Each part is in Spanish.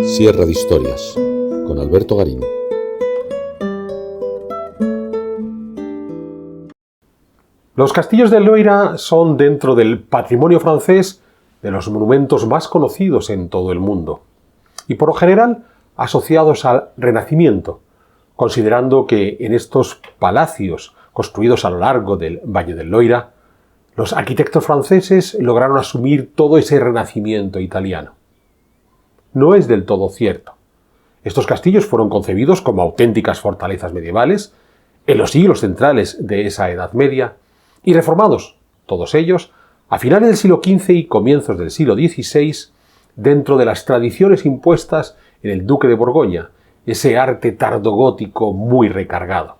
Sierra de Historias, con Alberto Garín. Los castillos del Loira son, dentro del patrimonio francés, de los monumentos más conocidos en todo el mundo, y por lo general asociados al Renacimiento, considerando que en estos palacios construidos a lo largo del Valle del Loira, los arquitectos franceses lograron asumir todo ese renacimiento italiano. No es del todo cierto. Estos castillos fueron concebidos como auténticas fortalezas medievales en los siglos centrales de esa Edad Media y reformados, todos ellos, a finales del siglo XV y comienzos del siglo XVI, dentro de las tradiciones impuestas en el Duque de Borgoña, ese arte tardogótico muy recargado.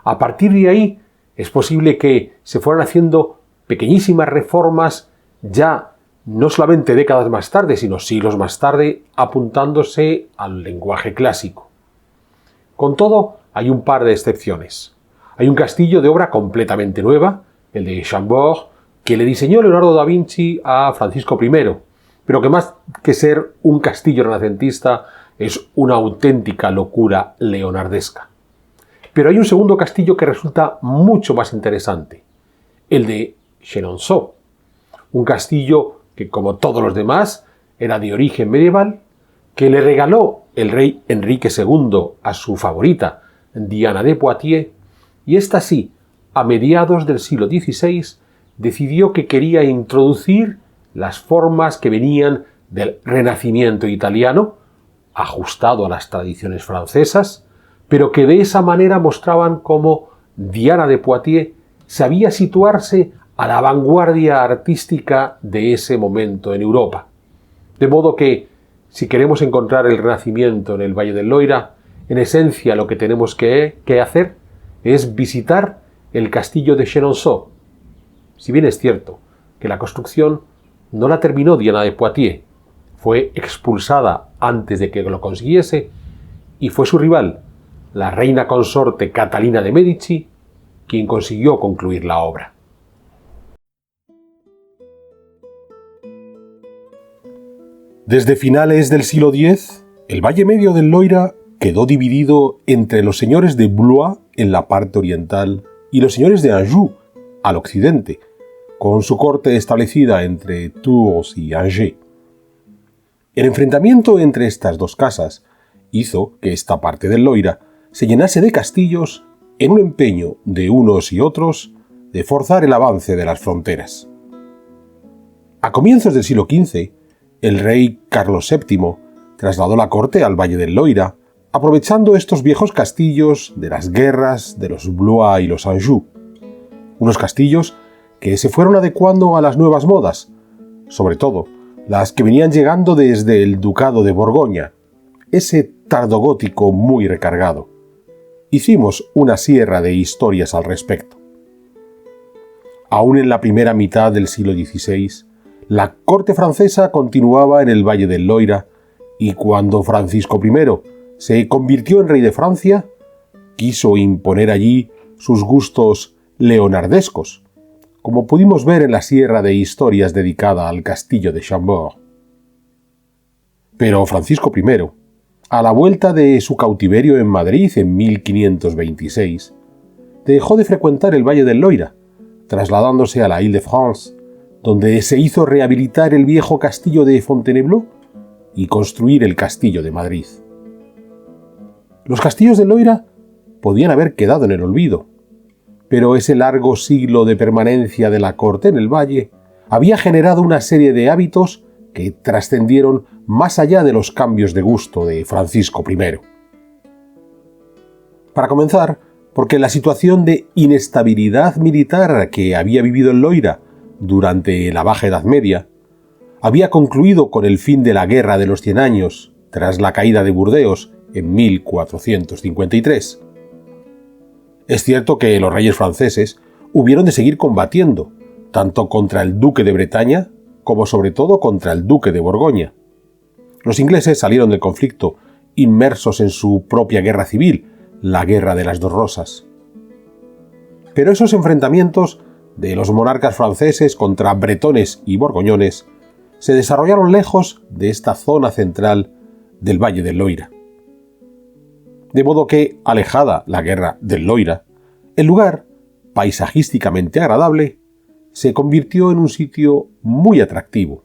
A partir de ahí es posible que se fueran haciendo pequeñísimas reformas ya no solamente décadas más tarde, sino siglos más tarde, apuntándose al lenguaje clásico. Con todo, hay un par de excepciones. Hay un castillo de obra completamente nueva, el de Chambord, que le diseñó Leonardo da Vinci a Francisco I, pero que más que ser un castillo renacentista es una auténtica locura leonardesca. Pero hay un segundo castillo que resulta mucho más interesante, el de Chenonceau, un castillo que, como todos los demás, era de origen medieval, que le regaló el rey Enrique II a su favorita, Diana de Poitiers, y esta sí, a mediados del siglo XVI, decidió que quería introducir las formas que venían del Renacimiento italiano, ajustado a las tradiciones francesas, pero que de esa manera mostraban cómo Diana de Poitiers sabía situarse a la vanguardia artística de ese momento en Europa. De modo que, si queremos encontrar el Renacimiento en el Valle del Loira, en esencia lo que tenemos que hacer es visitar el castillo de Chenonceau. Si bien es cierto que la construcción no la terminó Diana de Poitiers, fue expulsada antes de que lo consiguiese, y fue su rival, la reina consorte Catalina de Medici, quien consiguió concluir la obra. Desde finales del siglo X, el Valle Medio del Loira quedó dividido entre los señores de Blois en la parte oriental y los señores de Anjou al occidente, con su corte establecida entre Tours y Angers. El enfrentamiento entre estas dos casas hizo que esta parte del Loira se llenase de castillos en un empeño de unos y otros de forzar el avance de las fronteras. A comienzos del siglo XV, el rey Carlos VII trasladó la corte al Valle del Loira, aprovechando estos viejos castillos de las guerras de los Blois y los Anjou. Unos castillos que se fueron adecuando a las nuevas modas, sobre todo las que venían llegando desde el Ducado de Borgoña, ese tardogótico muy recargado. Hicimos una sierra de historias al respecto. Aún en la primera mitad del siglo XVI, la corte francesa continuaba en el Valle del Loira, y cuando Francisco I se convirtió en rey de Francia, quiso imponer allí sus gustos leonardescos, como pudimos ver en la sierra de historias dedicada al castillo de Chambord. Pero Francisco I, a la vuelta de su cautiverio en Madrid en 1526, dejó de frecuentar el Valle del Loira, trasladándose a la Île-de-France, donde se hizo rehabilitar el viejo castillo de Fontainebleau y construir el castillo de Madrid. Los castillos del Loira podían haber quedado en el olvido, pero ese largo siglo de permanencia de la corte en el valle había generado una serie de hábitos que trascendieron más allá de los cambios de gusto de Francisco I. Para comenzar, porque la situación de inestabilidad militar que había vivido el Loira durante la Baja Edad Media había concluido con el fin de la Guerra de los 100 Años tras la caída de Burdeos en 1453. Es cierto que los reyes franceses hubieron de seguir combatiendo, tanto contra el duque de Bretaña como sobre todo contra el duque de Borgoña. Los ingleses salieron del conflicto inmersos en su propia guerra civil, la Guerra de las Dos Rosas. Pero esos enfrentamientos de los monarcas franceses contra bretones y borgoñones se desarrollaron lejos de esta zona central del Valle del Loira. De modo que, alejada la guerra del Loira, el lugar, paisajísticamente agradable, se convirtió en un sitio muy atractivo.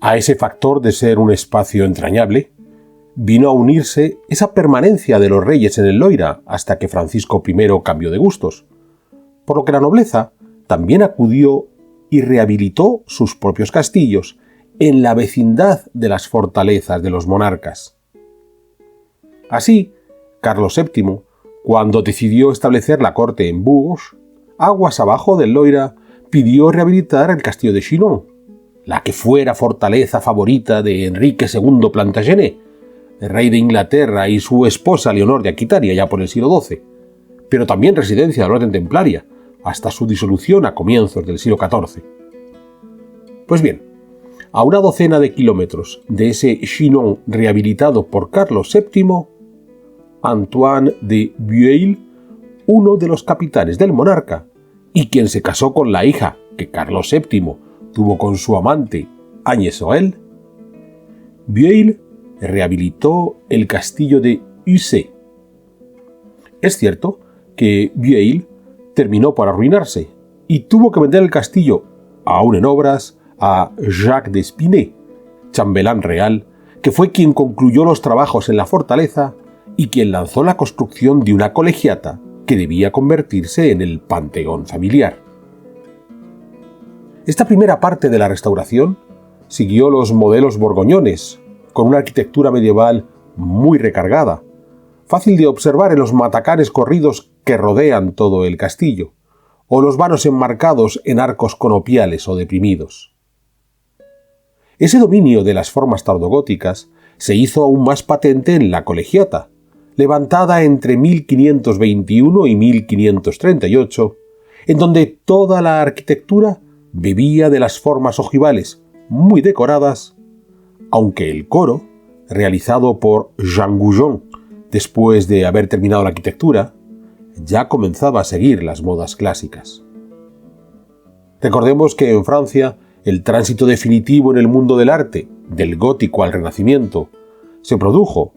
A ese factor de ser un espacio entrañable, vino a unirse esa permanencia de los reyes en el Loira hasta que Francisco I cambió de gustos, por lo que la nobleza también acudió y rehabilitó sus propios castillos en la vecindad de las fortalezas de los monarcas. Así, Carlos VII, cuando decidió establecer la corte en Bourges, aguas abajo del Loira, pidió rehabilitar el castillo de Chinon, la que fuera fortaleza favorita de Enrique II Plantagenet, el rey de Inglaterra, y su esposa Leonor de Aquitania ya por el siglo XII, pero también residencia de la Orden Templaria, hasta su disolución a comienzos del siglo XIV. Pues bien, a una docena de kilómetros de ese Chinon rehabilitado por Carlos VII, Antoine de Bueil, uno de los capitanes del monarca, y quien se casó con la hija que Carlos VII tuvo con su amante Agnès Sorel, Bueil rehabilitó el castillo de Ussé. Es cierto que Bueil terminó por arruinarse y tuvo que vender el castillo, aún en obras, a Jacques d'Espinay, chambelán real, que fue quien concluyó los trabajos en la fortaleza y quien lanzó la construcción de una colegiata que debía convertirse en el panteón familiar. Esta primera parte de la restauración siguió los modelos borgoñones, con una arquitectura medieval muy recargada, fácil de observar en los matacanes corridos que rodean todo el castillo, o los vanos enmarcados en arcos conopiales o deprimidos. Ese dominio de las formas tardogóticas se hizo aún más patente en la colegiata, levantada entre 1521 y 1538, en donde toda la arquitectura bebía de las formas ojivales muy decoradas, aunque el coro, realizado por Jean Goujon después de haber terminado la arquitectura, ya comenzaba a seguir las modas clásicas. Recordemos que en Francia el tránsito definitivo en el mundo del arte, del gótico al renacimiento, se produjo,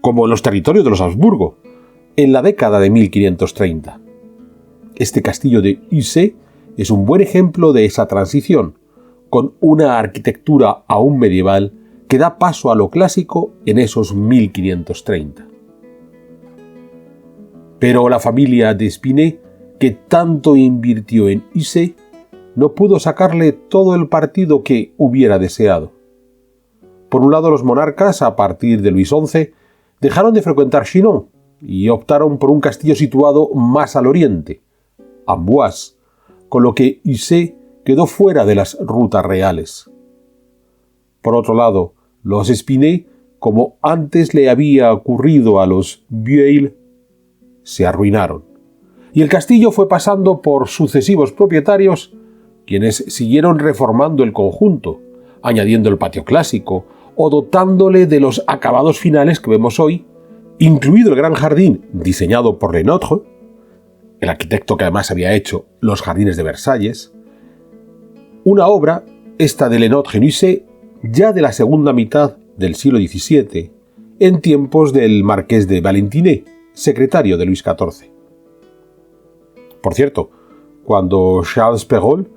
como en los territorios de los Habsburgo, en la década de 1530. Este castillo de Ussé es un buen ejemplo de esa transición, con una arquitectura aún medieval que da paso a lo clásico en esos 1530. Pero la familia d'Espinay, que tanto invirtió en Ussé, no pudo sacarle todo el partido que hubiera deseado. Por un lado, los monarcas, a partir de Luis XI, dejaron de frecuentar Chinon y optaron por un castillo situado más al oriente, Amboise, con lo que Ussé quedó fuera de las rutas reales. Por otro lado, los Espinay, como antes le había ocurrido a los Bueil, se arruinaron, y el castillo fue pasando por sucesivos propietarios, quienes siguieron reformando el conjunto, añadiendo el patio clásico o dotándole de los acabados finales que vemos hoy, incluido el gran jardín diseñado por Lenôtre, el arquitecto que además había hecho los jardines de Versalles, una obra, esta de Lenôtre en Ussé, ya de la segunda mitad del siglo XVII, en tiempos del marqués de Valentinet, secretario de Luis XIV. Por cierto, cuando Charles Perrault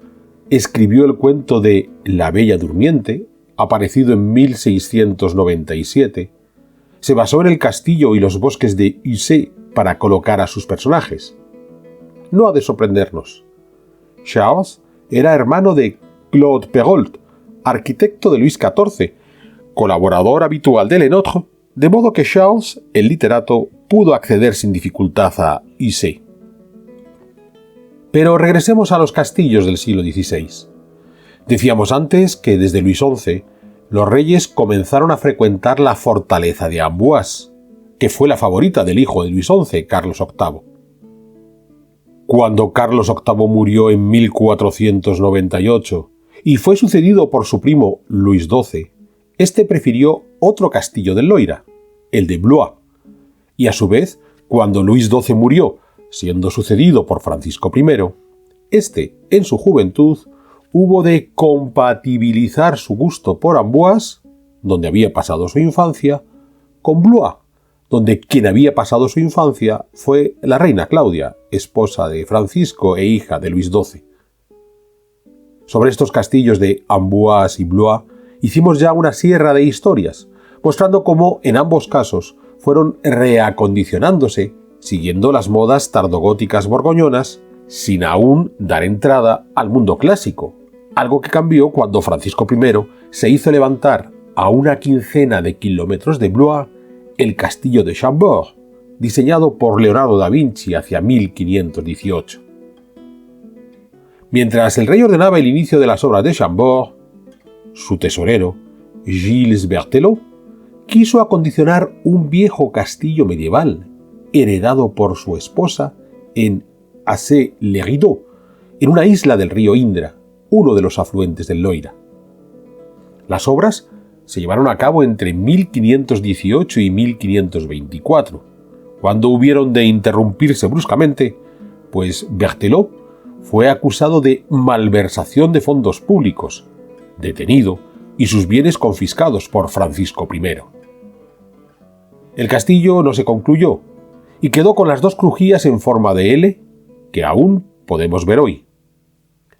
escribió el cuento de La Bella Durmiente, aparecido en 1697, se basó en el castillo y los bosques de Ussé para colocar a sus personajes. No ha de sorprendernos. Charles era hermano de Claude Perrault, arquitecto de Luis XIV, colaborador habitual de Lenôtre, de modo que Charles, el literato, pudo acceder sin dificultad a Ussé. Pero regresemos a los castillos del siglo XVI. Decíamos antes que desde Luis XI los reyes comenzaron a frecuentar la fortaleza de Amboise, que fue la favorita del hijo de Luis XI, Carlos VIII. Cuando Carlos VIII murió en 1498 y fue sucedido por su primo Luis XII, este prefirió otro castillo del Loira, el de Blois, y a su vez, cuando Luis XII murió, siendo sucedido por Francisco I, este, en su juventud, hubo de compatibilizar su gusto por Amboise, donde había pasado su infancia, con Blois, donde quien había pasado su infancia fue la reina Claudia, esposa de Francisco e hija de Luis XII. Sobre estos castillos de Amboise y Blois hicimos ya una sierra de historias, mostrando cómo en ambos casos fueron reacondicionándose siguiendo las modas tardogóticas borgoñonas sin aún dar entrada al mundo clásico, algo que cambió cuando Francisco I se hizo levantar a una quincena de kilómetros de Blois el castillo de Chambord, diseñado por Leonardo da Vinci hacia 1518. Mientras el rey ordenaba el inicio de las obras de Chambord, su tesorero, Gilles Berthelot, quiso acondicionar un viejo castillo medieval heredado por su esposa en Assez-le-Rideau, en una isla del río Indra, uno de los afluentes del Loira. Las obras se llevaron a cabo entre 1518 y 1524, cuando hubieron de interrumpirse bruscamente, pues Berthelot fue acusado de malversación de fondos públicos, detenido y sus bienes confiscados por Francisco I. El castillo no se concluyó y quedó con las dos crujías en forma de L que aún podemos ver hoy.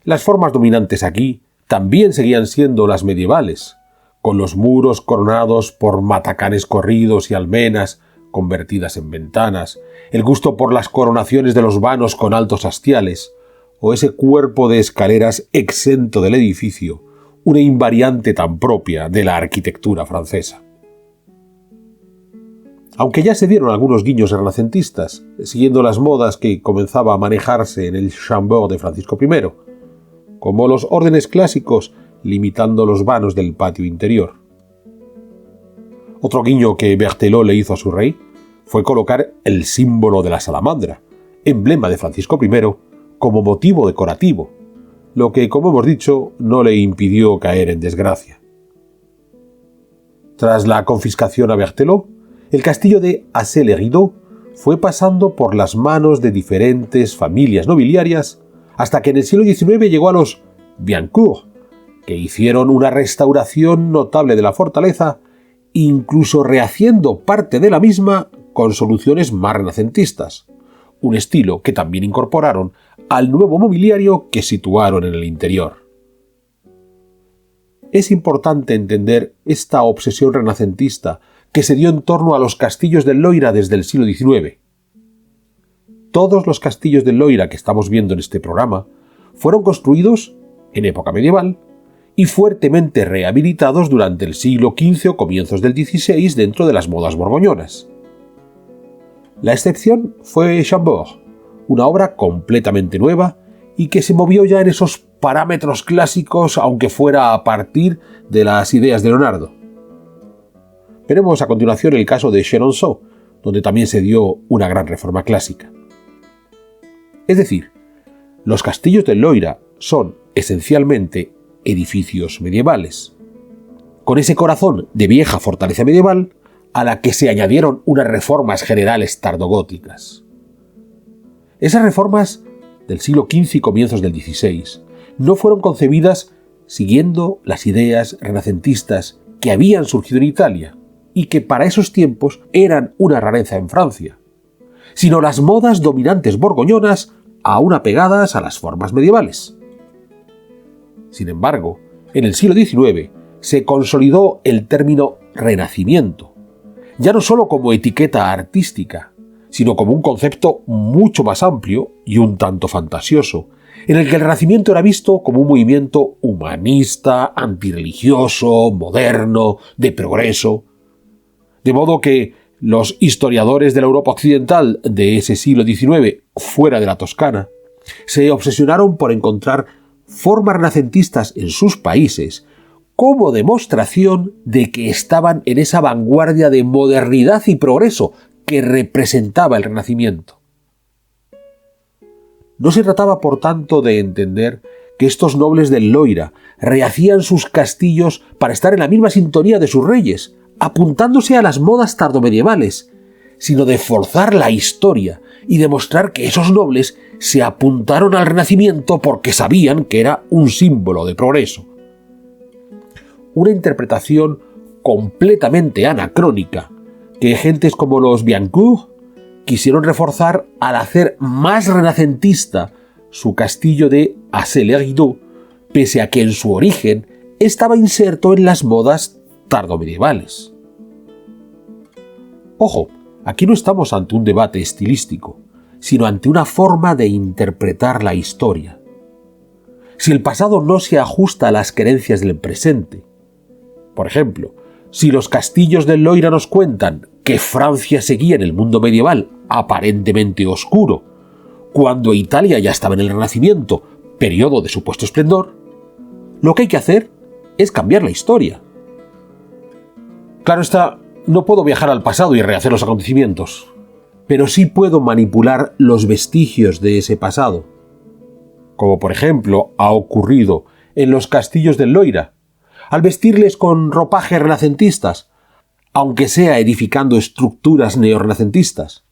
Las formas dominantes aquí también seguían siendo las medievales, con los muros coronados por matacanes corridos y almenas convertidas en ventanas, el gusto por las coronaciones de los vanos con altos hastiales, o ese cuerpo de escaleras exento del edificio, una invariante tan propia de la arquitectura francesa. Aunque ya se dieron algunos guiños renacentistas, siguiendo las modas que comenzaba a manejarse en el Chambord de Francisco I, como los órdenes clásicos limitando los vanos del patio interior. Otro guiño que Berthelot le hizo a su rey fue colocar el símbolo de la salamandra, emblema de Francisco I, como motivo decorativo, lo que, como hemos dicho, no le impidió caer en desgracia. Tras la confiscación a Berthelot, el castillo de Assez-le-Rideau fue pasando por las manos de diferentes familias nobiliarias hasta que en el siglo XIX llegó a los Biencourt, que hicieron una restauración notable de la fortaleza, incluso rehaciendo parte de la misma con soluciones más renacentistas, un estilo que también incorporaron al nuevo mobiliario que situaron en el interior. Es importante entender esta obsesión renacentista que se dio en torno a los castillos del Loira desde el siglo XIX. Todos los castillos del Loira que estamos viendo en este programa fueron construidos en época medieval y fuertemente rehabilitados durante el siglo XV o comienzos del XVI dentro de las modas borgoñonas. La excepción fue Chambord, una obra completamente nueva y que se movió ya en esos parámetros clásicos, aunque fuera a partir de las ideas de Leonardo. Veremos a continuación el caso de Chenonceau, donde también se dio una gran reforma clásica. Es decir, los castillos del Loira son esencialmente edificios medievales, con ese corazón de vieja fortaleza medieval a la que se añadieron unas reformas generales tardogóticas. Esas reformas del siglo XV y comienzos del XVI no fueron concebidas siguiendo las ideas renacentistas que habían surgido en Italia y que para esos tiempos eran una rareza en Francia, sino las modas dominantes borgoñonas aún apegadas a las formas medievales. Sin embargo, en el siglo XIX se consolidó el término Renacimiento, ya no solo como etiqueta artística, sino como un concepto mucho más amplio y un tanto fantasioso, en el que el Renacimiento era visto como un movimiento humanista, antirreligioso, moderno, de progreso. De modo que los historiadores de la Europa occidental de ese siglo XIX, fuera de la Toscana, se obsesionaron por encontrar formas renacentistas en sus países como demostración de que estaban en esa vanguardia de modernidad y progreso que representaba el Renacimiento. No se trataba, por tanto, de entender que estos nobles del Loira rehacían sus castillos para estar en la misma sintonía de sus reyes, apuntándose a las modas tardomedievales, sino de forzar la historia y demostrar que esos nobles se apuntaron al Renacimiento porque sabían que era un símbolo de progreso. Una interpretación completamente anacrónica que gentes como los Biancourt quisieron reforzar al hacer más renacentista su castillo de Assay-le-Rideau, pese a que en su origen estaba inserto en las modas tardomedievales. Ojo, aquí no estamos ante un debate estilístico, sino ante una forma de interpretar la historia. Si el pasado no se ajusta a las creencias del presente, por ejemplo, si los castillos del Loira nos cuentan que Francia seguía en el mundo medieval aparentemente oscuro, cuando Italia ya estaba en el Renacimiento, periodo de supuesto esplendor, lo que hay que hacer es cambiar la historia. Claro está, no puedo viajar al pasado y rehacer los acontecimientos, pero sí puedo manipular los vestigios de ese pasado, como por ejemplo ha ocurrido en los castillos del Loira, al vestirles con ropajes renacentistas, aunque sea edificando estructuras neorrenacentistas,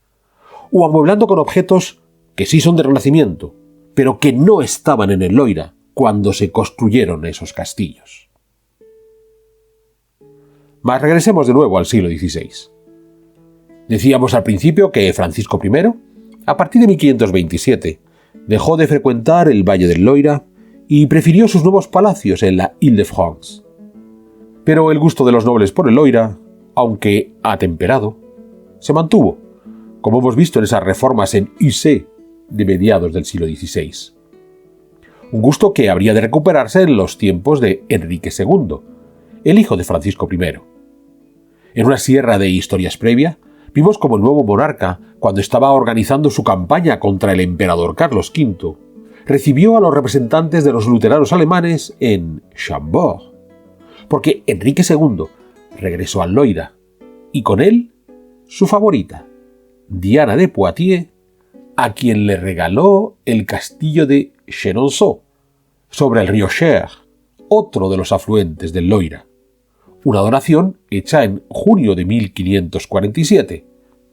o amueblando con objetos que sí son de Renacimiento, pero que no estaban en el Loira cuando se construyeron esos castillos. Mas regresemos de nuevo al siglo XVI. Decíamos al principio que Francisco I, a partir de 1527, dejó de frecuentar el Valle del Loira y prefirió sus nuevos palacios en la Île-de-France. Pero el gusto de los nobles por el Loira, aunque atemperado, se mantuvo, como hemos visto en esas reformas en Ussé de mediados del siglo XVI. Un gusto que habría de recuperarse en los tiempos de Enrique II, el hijo de Francisco I. En una sierra de historias previa, vimos como el nuevo monarca, cuando estaba organizando su campaña contra el emperador Carlos V, recibió a los representantes de los luteranos alemanes en Chambord, porque Enrique II regresó al Loira, y con él su favorita, Diana de Poitiers, a quien le regaló el castillo de Chenonceau, sobre el río Cher, otro de los afluentes del Loira. Una donación hecha en junio de 1547,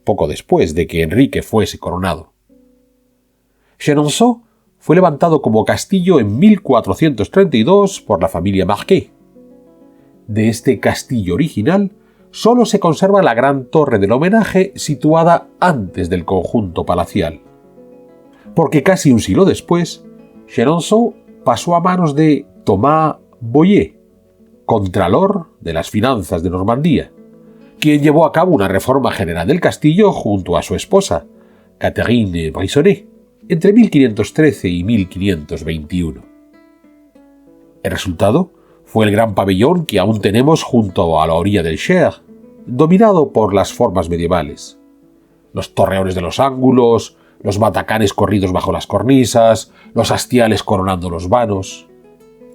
poco después de que Enrique fuese coronado. Chenonceau fue levantado como castillo en 1432 por la familia Marquet. De este castillo original solo se conserva la gran torre del homenaje situada antes del conjunto palacial, porque casi un siglo después, Chenonceau pasó a manos de Thomas Boyer, contralor de las finanzas de Normandía, quien llevó a cabo una reforma general del castillo junto a su esposa, Catherine Brissonnet, entre 1513 y 1521. El resultado fue el gran pabellón que aún tenemos junto a la orilla del Cher, dominado por las formas medievales. Los torreones de los ángulos, los matacanes corridos bajo las cornisas, los hastiales coronando los vanos,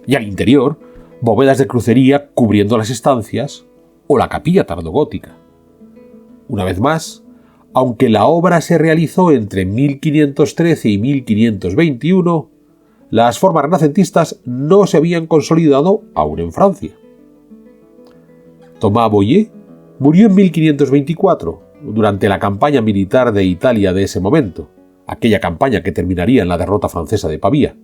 y al interior, bóvedas de crucería cubriendo las estancias o la capilla tardogótica. Una vez más, aunque la obra se realizó entre 1513 y 1521, las formas renacentistas no se habían consolidado aún en Francia. Thomas Boyer murió en 1524, durante la campaña militar de Italia de ese momento, aquella campaña que terminaría en la derrota francesa de Pavía.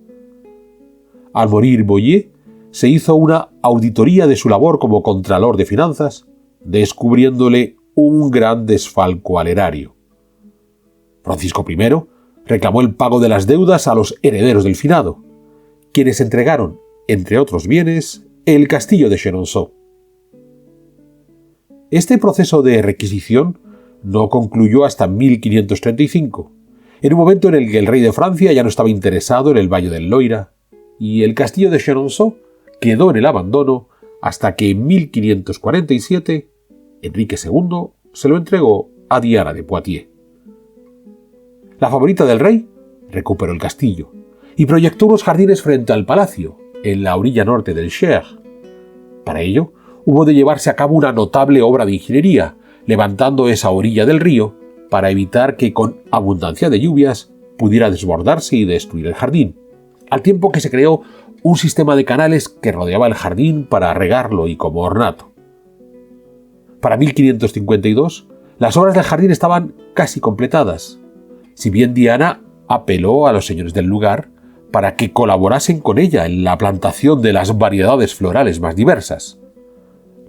Al morir Boyer, se hizo una auditoría de su labor como contralor de finanzas, descubriéndole un gran desfalco al erario. Francisco I reclamó el pago de las deudas a los herederos del finado, quienes entregaron, entre otros bienes, el castillo de Chenonceau. Este proceso de requisición no concluyó hasta 1535, en un momento en el que el rey de Francia ya no estaba interesado en el Valle del Loira, y el castillo de Chenonceau quedó en el abandono hasta que en 1547 Enrique II se lo entregó a Diana de Poitiers. La favorita del rey recuperó el castillo y proyectó unos jardines frente al palacio, en la orilla norte del Cher. Para ello, hubo de llevarse a cabo una notable obra de ingeniería, levantando esa orilla del río para evitar que con abundancia de lluvias pudiera desbordarse y destruir el jardín, al tiempo que se creó un sistema de canales que rodeaba el jardín para regarlo y como ornato. Para 1552, las obras del jardín estaban casi completadas, si bien Diana apeló a los señores del lugar para que colaborasen con ella en la plantación de las variedades florales más diversas.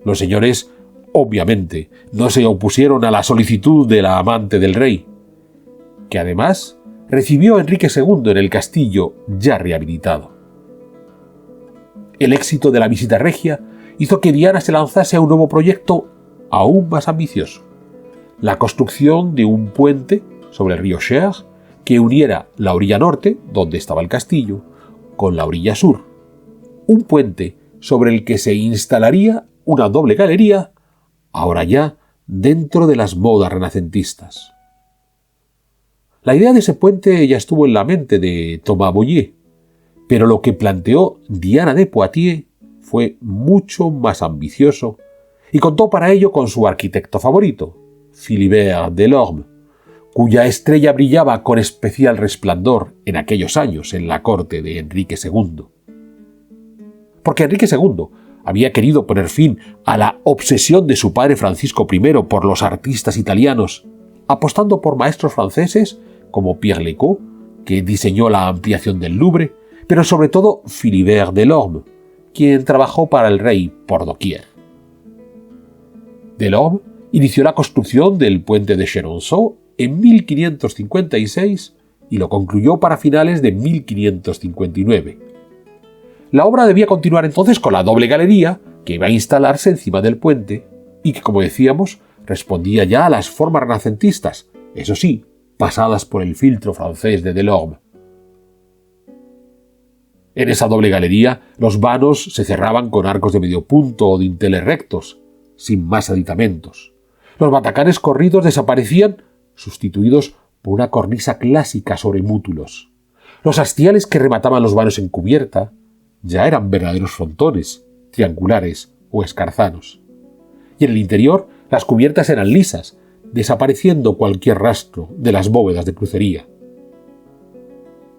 Los señores obviamente, no se opusieron a la solicitud de la amante del rey, que además recibió a Enrique II en el castillo ya rehabilitado. El éxito de la visita regia hizo que Diana se lanzase a un nuevo proyecto aún más ambicioso: la construcción de un puente sobre el río Cher que uniera la orilla norte, donde estaba el castillo, con la orilla sur. Un puente sobre el que se instalaría una doble galería, ahora ya dentro de las modas renacentistas. La idea de ese puente ya estuvo en la mente de Thomas Bohier, pero lo que planteó Diana de Poitiers fue mucho más ambicioso y contó para ello con su arquitecto favorito, Philibert Delorme, cuya estrella brillaba con especial resplandor en aquellos años en la corte de Enrique II. Porque Enrique II había querido poner fin a la obsesión de su padre Francisco I por los artistas italianos, apostando por maestros franceses como Pierre Lecaut, que diseñó la ampliación del Louvre, pero sobre todo Philibert Delorme, quien trabajó para el rey por doquier. Delorme inició la construcción del puente de Chenonceau en 1556 y lo concluyó para finales de 1559. La obra debía continuar entonces con la doble galería que iba a instalarse encima del puente y que, como decíamos, respondía ya a las formas renacentistas, eso sí, pasadas por el filtro francés de Delorme. En esa doble galería, los vanos se cerraban con arcos de medio punto o dinteles rectos, sin más aditamentos. Los matacanes corridos desaparecían, sustituidos por una cornisa clásica sobre mútulos. Los hastiales que remataban los vanos en cubierta ya eran verdaderos frontones, triangulares o escarzanos. Y en el interior, las cubiertas eran lisas, desapareciendo cualquier rastro de las bóvedas de crucería.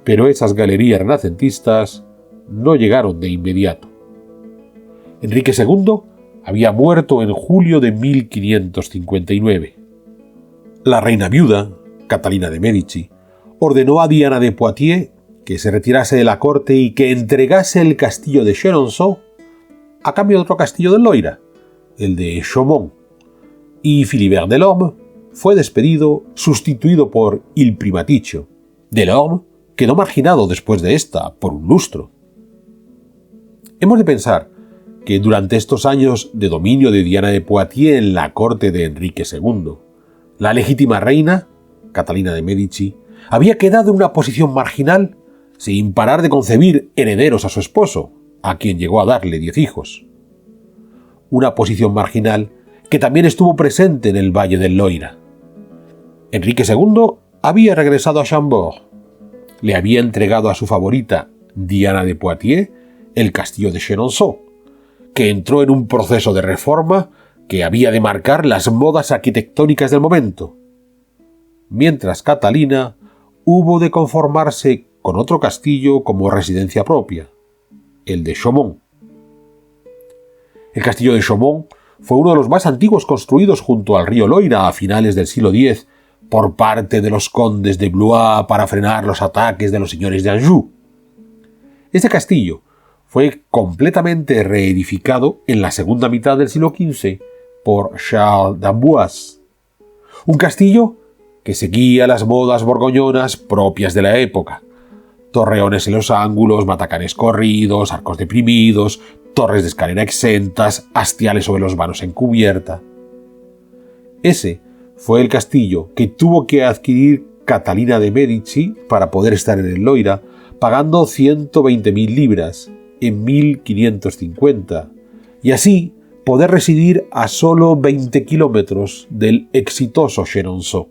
Pero esas galerías renacentistas no llegaron de inmediato. Enrique II había muerto en julio de 1559. La reina viuda, Catalina de Medici, ordenó a Diana de Poitiers que se retirase de la corte y que entregase el castillo de Chenonceau a cambio de otro castillo del Loira, el de Chaumont, y Philibert Delorme fue despedido, sustituido por Il Primaticcio. Delorme quedó marginado después de esta por un lustro. Hemos de pensar que durante estos años de dominio de Diana de Poitiers en la corte de Enrique II, la legítima reina, Catalina de Medici, había quedado en una posición marginal sin parar de concebir herederos a su esposo, a quien llegó a darle 10 hijos. Una posición marginal que también estuvo presente en el Valle del Loira. Enrique II había regresado a Chambord. Le había entregado a su favorita, Diana de Poitiers, el castillo de Chenonceau, que entró en un proceso de reforma que había de marcar las modas arquitectónicas del momento, mientras Catalina hubo de conformarse con otro castillo como residencia propia, el de Chaumont. El castillo de Chaumont fue uno de los más antiguos construidos junto al río Loira a finales del siglo X por parte de los condes de Blois para frenar los ataques de los señores de Anjou. Este castillo fue completamente reedificado en la segunda mitad del siglo XV por Charles d'Amboise, un castillo que seguía las modas borgoñonas propias de la época: torreones en los ángulos, matacanes corridos, arcos deprimidos, torres de escalera exentas, hastiales sobre los vanos en cubierta. Ese fue el castillo que tuvo que adquirir Catalina de Medici para poder estar en el Loira, pagando 120.000 libras en 1550, y así poder residir a solo 20 kilómetros del exitoso Chenonceau.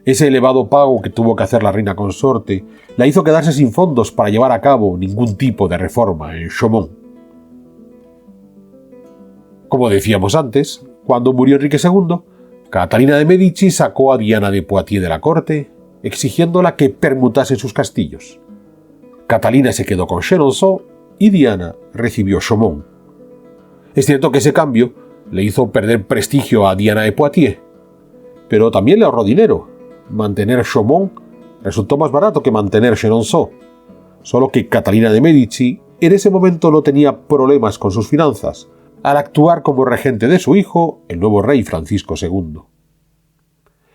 Ese elevado pago que tuvo que hacer la reina consorte la hizo quedarse sin fondos para llevar a cabo ningún tipo de reforma en Chaumont. Como decíamos antes, cuando murió Enrique II, Catalina de Medici sacó a Diana de Poitiers de la corte, exigiéndola que permutase sus castillos. Catalina se quedó con Chenonceau y Diana recibió Chaumont. Es cierto que ese cambio le hizo perder prestigio a Diana de Poitiers, pero también le ahorró dinero. Mantener Chaumont resultó más barato que mantener Chenonceau, solo que Catalina de Medici en ese momento no tenía problemas con sus finanzas, al actuar como regente de su hijo, el nuevo rey Francisco II.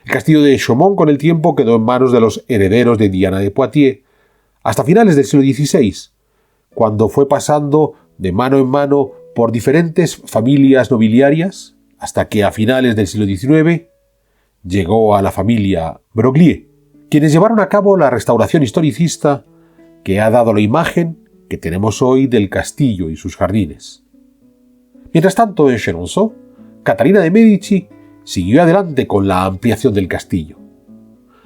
El castillo de Chaumont con el tiempo quedó en manos de los herederos de Diana de Poitiers hasta finales del siglo XVI, cuando fue pasando de mano en mano por diferentes familias nobiliarias, hasta que a finales del siglo XIX llegó a la familia Broglie, quienes llevaron a cabo la restauración historicista que ha dado la imagen que tenemos hoy del castillo y sus jardines. Mientras tanto, en Chenonceau, Catalina de Medici siguió adelante con la ampliación del castillo.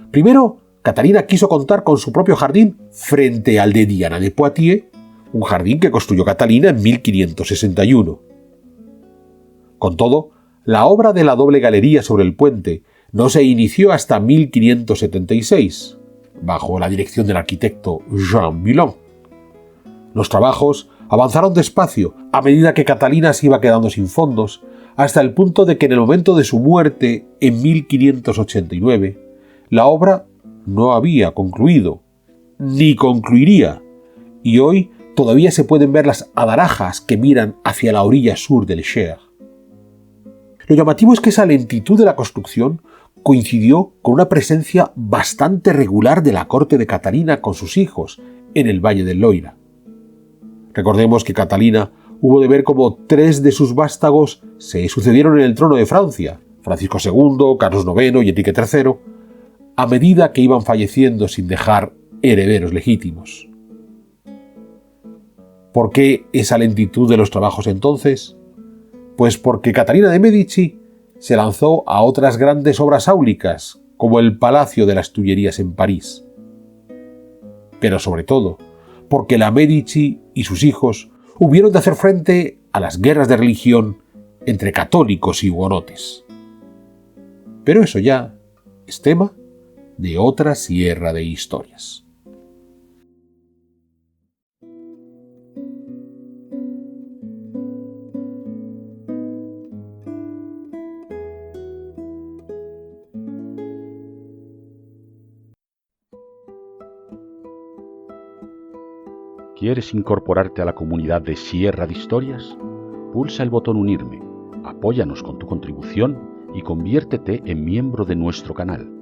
Primero, Catalina quiso contar con su propio jardín frente al de Diana de Poitiers, un jardín que construyó Catalina en 1561. Con todo, la obra de la doble galería sobre el puente no se inició hasta 1576, bajo la dirección del arquitecto Jean Villon. Los trabajos avanzaron despacio a medida que Catalina se iba quedando sin fondos, hasta el punto de que en el momento de su muerte, en 1589, la obra no había concluido, ni concluiría, y hoy todavía se pueden ver las adarajas que miran hacia la orilla sur del Cher. Lo llamativo es que esa lentitud de la construcción coincidió con una presencia bastante regular de la corte de Catalina con sus hijos en el Valle del Loira. Recordemos que Catalina hubo de ver cómo 3 de sus vástagos se sucedieron en el trono de Francia, Francisco II, Carlos IX y Enrique III, a medida que iban falleciendo sin dejar herederos legítimos. ¿Por qué esa lentitud de los trabajos entonces? Pues porque Catalina de Medici se lanzó a otras grandes obras áulicas, como el Palacio de las Tullerías en París. Pero sobre todo, porque la Medici y sus hijos hubieron de hacer frente a las guerras de religión entre católicos y hugonotes. Pero eso ya es tema de otra sierra de historias. ¿Quieres incorporarte a la comunidad de Sierra de Historias? Pulsa el botón Unirme, apóyanos con tu contribución y conviértete en miembro de nuestro canal.